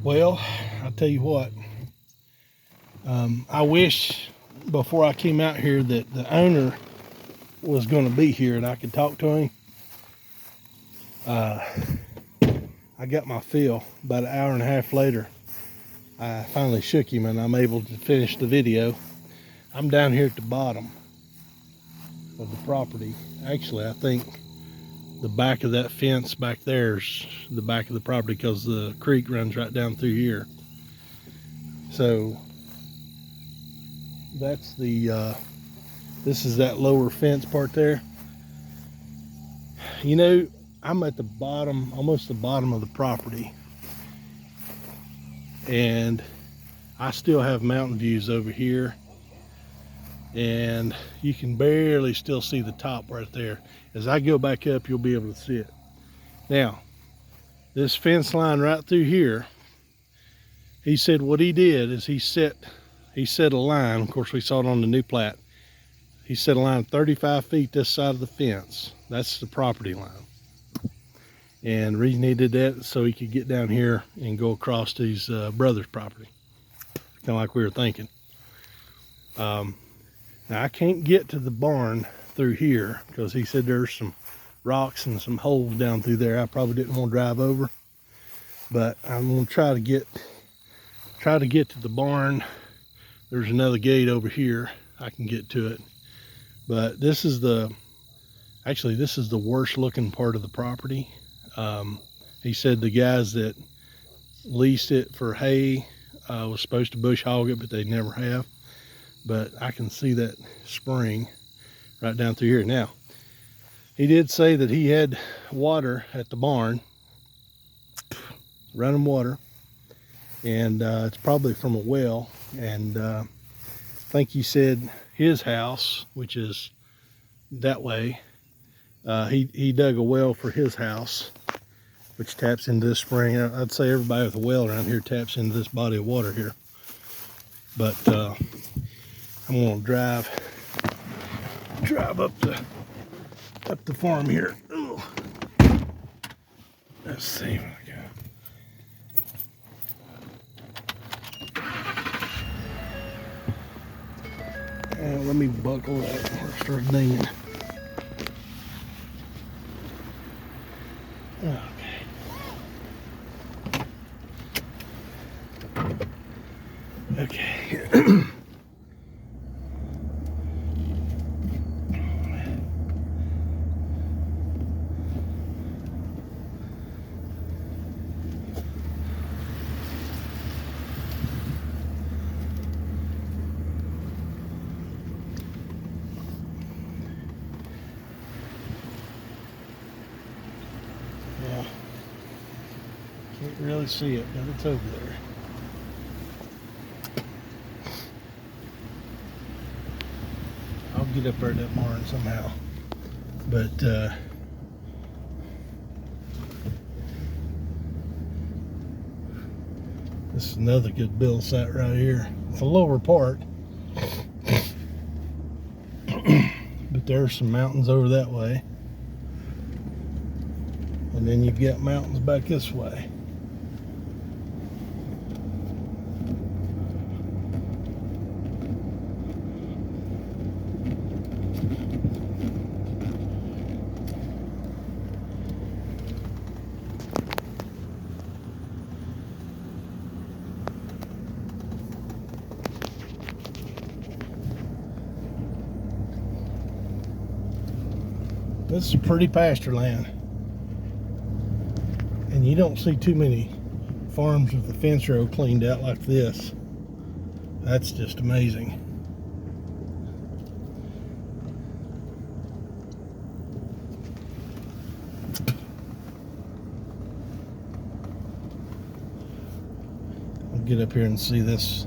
Well, I'll tell you what. I wish before I came out here that the owner was going to be here and I could talk to him. I got my fill. About an hour and a half later, I finally shook him and I'm able to finish the video. I'm down here at the bottom of the property. Actually, I think the back of that fence back there's the back of the property because the creek runs right down through here. So that's the this is that lower fence part there. You know, I'm at the bottom, almost the bottom of the property, and I still have mountain views over here, and you can barely still see the top right there. As I go back up, you'll be able to see it. Now, this fence line right through here, he said what he did is he set a line. Of course, we saw it on the new plat. He set a line 35 feet this side of the fence. That's the property line. And the reason he did that is so he could get down here and go across to his brother's property. Kind of like we were thinking. Now I can't get to the barn through here because he said there's some rocks and some holes down through there I probably didn't want to drive over. But I'm gonna try to get to the barn. There's another gate over here. I can get to it. But this is the worst looking part of the property. He said the guys that leased it for hay was supposed to bush hog it, but they never have. But I can see that spring right down through here. Now, he did say that he had water at the barn, running water, and it's probably from a well. And I think he said his house, which is that way, he dug a well for his house, which taps into this spring. I'd say everybody with a well around here taps into this body of water here. But I'm gonna drive up the farm here. Ooh. Let's see what I got. And let me buckle that before I start dinging. Okay. Yeah. Can't really see it, but it's over there. I'll get up there at that barn somehow. But this is another good build site right here. It's a lower part. But there's some mountains over that way. And then you've got mountains back this way. This is pretty pasture land. And you don't see too many farms with the fence row cleaned out like this. That's just amazing. I'll get up here and see this.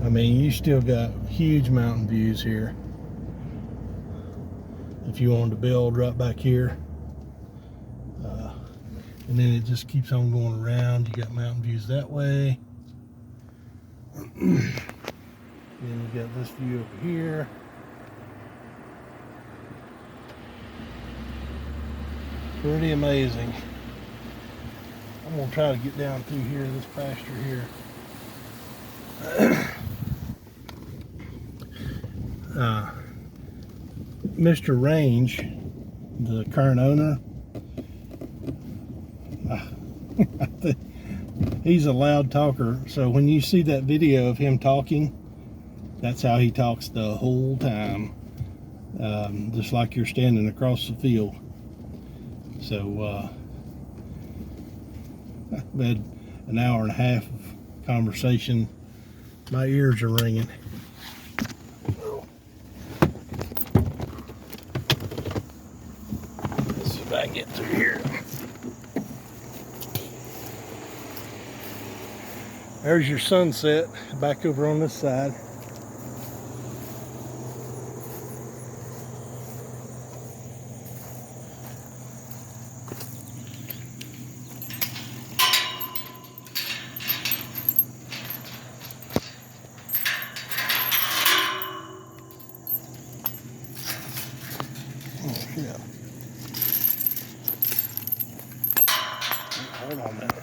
I mean, you still got huge mountain views here. If you wanted to build right back here. And then it just keeps on going around. You got mountain views that way. Then you got this view over here. Pretty amazing. I'm gonna try to get down through here, this pasture here. Mr. Range, the current owner, he's a loud talker. So when you see that video of him talking, that's how he talks the whole time. Just like you're standing across the field. So I've had an hour and a half of conversation. My ears are ringing. Let's see if I can get through here. There's your sunset back over on this side. Oh shit. Hold on a minute.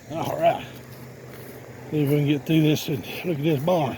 All right. See if we can get through this and look at this barn.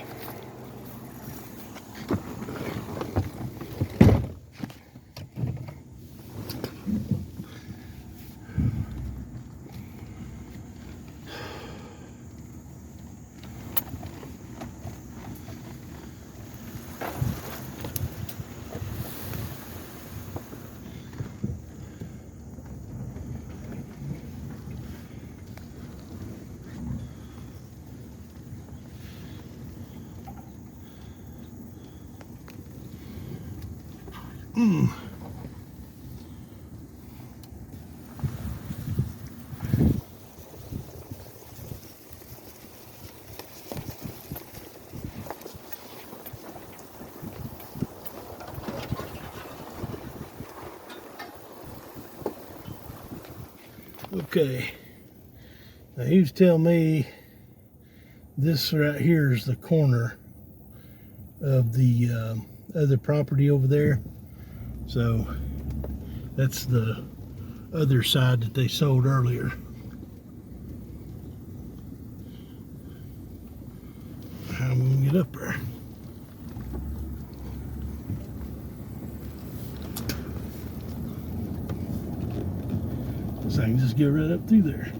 Okay, now he was telling me this right here is the corner of the other property over there. So that's the other side that they sold earlier. How am I gonna get up there? So I can just get right up through there.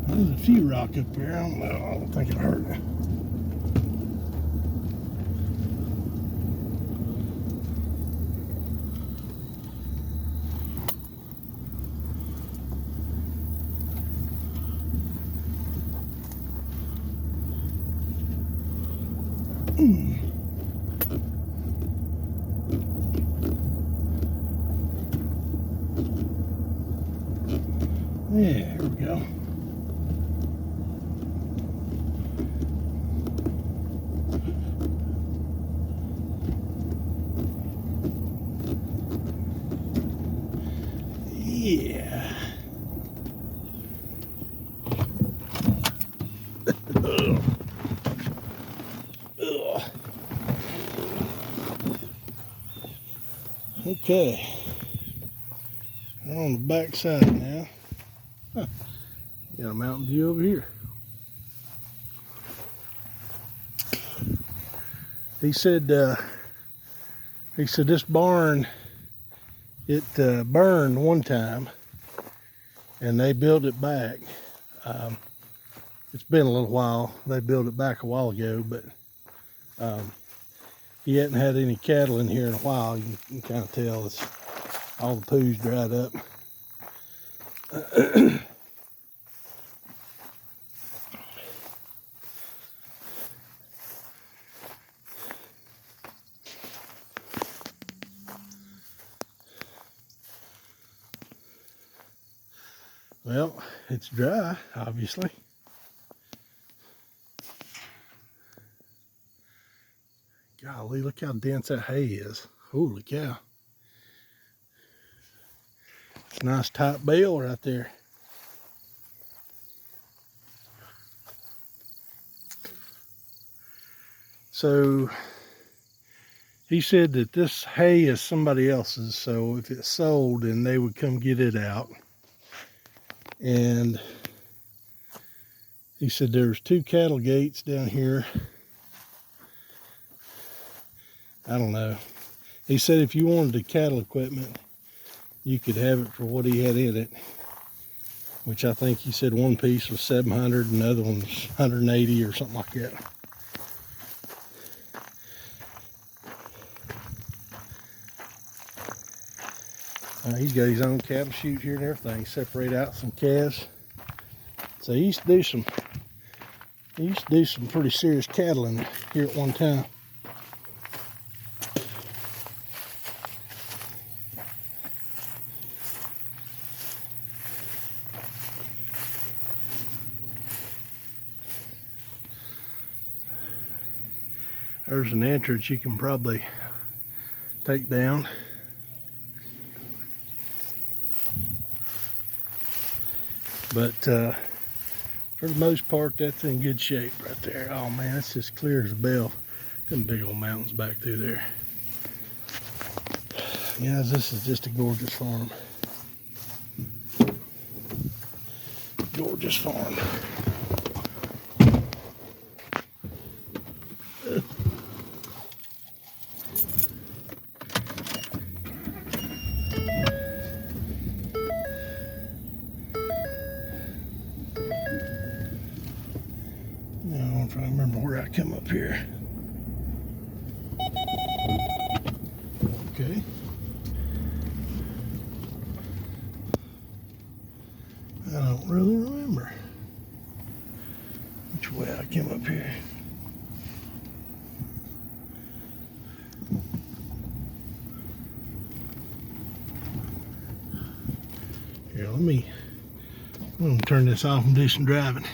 There's a few rock up there. I don't know. I don't think it hurt. Yeah, here we go. Yeah. Ugh. Ugh. Okay. We're on the back side now. Huh. Got a mountain view over here. He said this barn, it burned one time and they built it back. It's been a little while. They built it back a while ago, but he hadn't had any cattle in here in a while. You can kind of tell it's all the poo's dried up. Well, it's dry, obviously. Golly, look how dense that hay is. Holy cow. It's a nice tight bale right there. So he said that this hay is somebody else's, so if it's sold, then they would come get it out. And he said there's 2 cattle gates down here. I don't know. He said if you wanted the cattle equipment, you could have it for what he had in it, which I think he said one piece was 700 and the other one was 180 or something like that. He's got his own cattle chute here and everything. Separate out some calves. So he used to do some pretty serious cattle in here at one time. There's an entrance you can probably take down. But for the most part, that's in good shape right there. Oh man, it's just clear as a bell. Them big old mountains back through there. Guys, this is just a gorgeous farm. Gorgeous farm. Now I'm trying to remember where I come up here. Okay. I don't really remember which way I came up here. Here, I'm gonna turn this off and do some driving.